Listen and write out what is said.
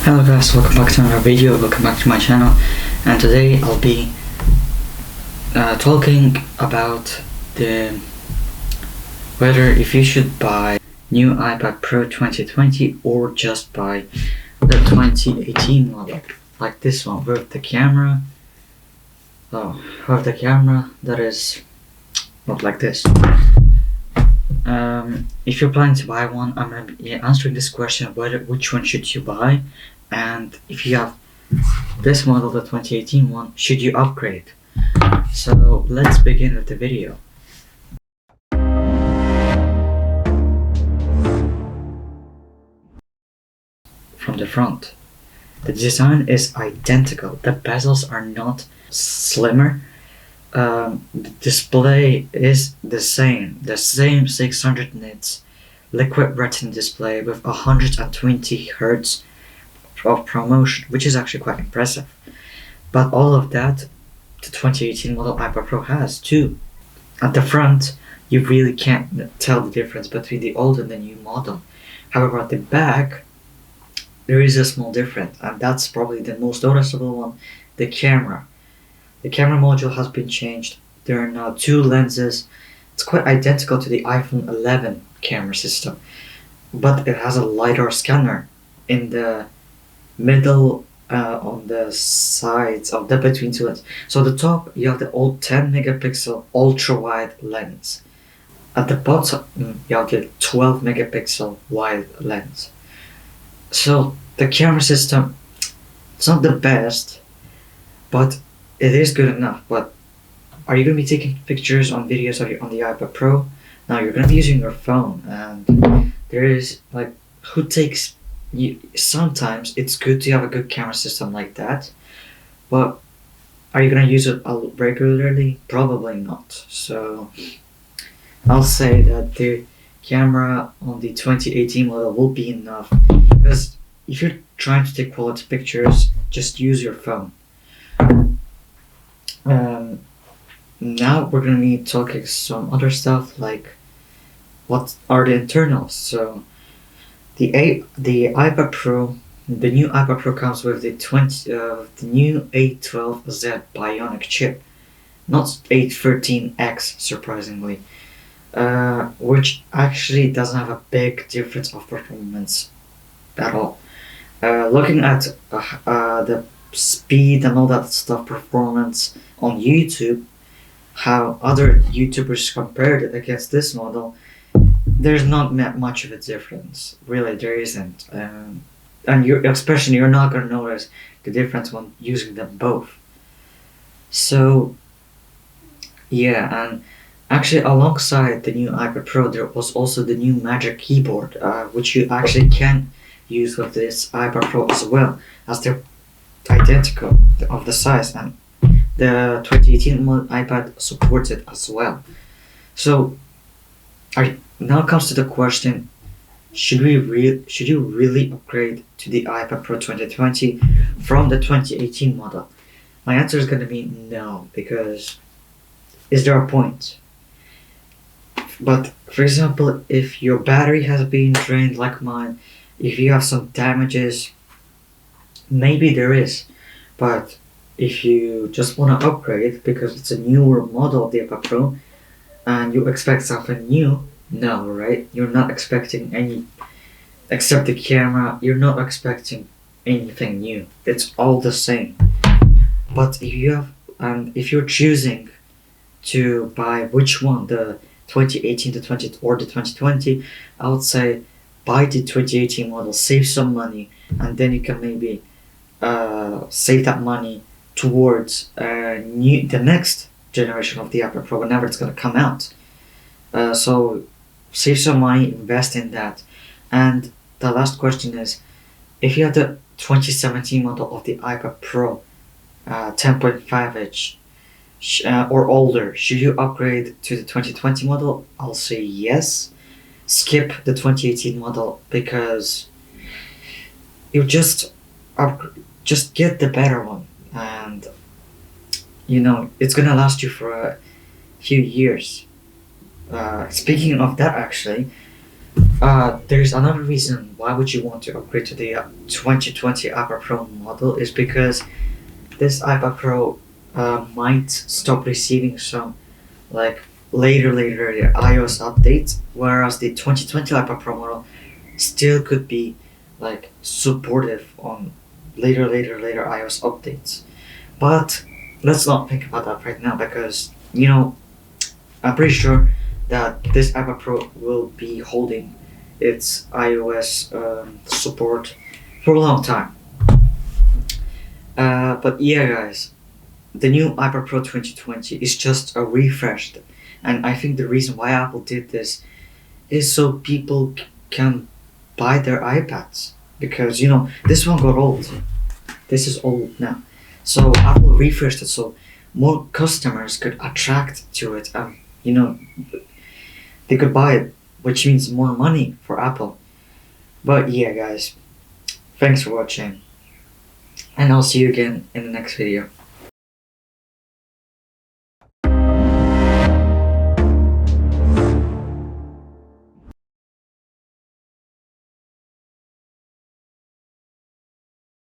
Hello guys, welcome back to another video, welcome back to my channel, and today I'll be talking about whether if you should buy new iPad Pro 2020 or just buy the 2018 model, like this one with the camera. That is not like this. If you're planning to buy one, I'm gonna be answering this question: which one should you buy, and if you have this model, the 2018 one, should you upgrade? So let's begin with the video. From the front, the design is identical. The bezels are not slimmer. The display is the same 600 nits liquid retina display with 120 Hz of ProMotion, which is actually quite impressive. But all of that the 2018 model iPad Pro has too. At the front, you really can't tell the difference between the old and the new model. However, at the back, there is a small difference, and that's probably the most noticeable one: the camera. The camera module has been changed. There are now two lenses. It's quite identical to the iPhone 11 camera system, but it has a LiDAR scanner in the middle, on the sides of the between two lenses. So at the top, you have the old 10 megapixel ultra wide lens. At the bottom, you have the 12 megapixel wide lens. So the camera system, it's not the best, but it is good enough. But are you going to be taking pictures on videos on the iPad Pro? Now you're going to be using your phone, and there is like, who takes you? Sometimes it's good to have a good camera system like that, but are you going to use it regularly? Probably not. So I'll say that the camera on the 2018 model will be enough, because if you're trying to take quality pictures, just use your phone. Now we're going to be talking some other stuff, like what are the internals. So the iPad Pro, the new iPad Pro comes with the new A12Z Bionic chip, not A13X, surprisingly, which actually doesn't have a big difference of performance at all. Looking at the speed and all that stuff, performance on YouTube, how other YouTubers compared it against this model, there's not much of a difference. Really, there isn't. And you're not going to notice the difference when using them both. So yeah, and actually alongside the new iPad Pro, there was also the new Magic Keyboard, which you actually can use with this iPad Pro as well, as they're identical of the size, and the 2018 iPad supports it as well. So now comes to the question: should you really upgrade to the iPad Pro 2020 from the 2018 model? My answer is going to be no, because is there a point? But for example, if your battery has been drained like mine, if you have some damages, maybe there is. But if you just want to upgrade because it's a newer model of the iPad Pro and you expect something new, no, right? You're not expecting any, except the camera, you're not expecting anything new. It's all the same. But if you're choosing to buy which one, the 2018 or the 2020, I would say buy the 2018 model, save some money, and then you can maybe save that money towards the next generation of the iPad Pro whenever it's going to come out. So save some money, invest in that. And the last question is, if you have the 2017 model of the iPad Pro, 10.5 inch or older, should you upgrade to the 2020 model? I'll say yes. Skip the 2018 model, because you just get the better one, and it's gonna last you for a few years. Speaking of that, actually, There's another reason why would you want to upgrade to the 2020 iPad Pro model is because this iPad Pro might stop receiving some like later iOS updates, whereas the 2020 iPad Pro model still could be like supportive on later iOS updates. But let's not think about that right now because I'm pretty sure that this iPad Pro will be holding its iOS support for a long time. But yeah, guys, the new iPad Pro 2020 is just a refreshed, and I think the reason why Apple did this is so people can buy their iPads because this one got old. This is old now, so Apple refreshed it so more customers could attract to it. They could buy it, which means more money for Apple. But yeah, guys, thanks for watching, and I'll see you again in the next video.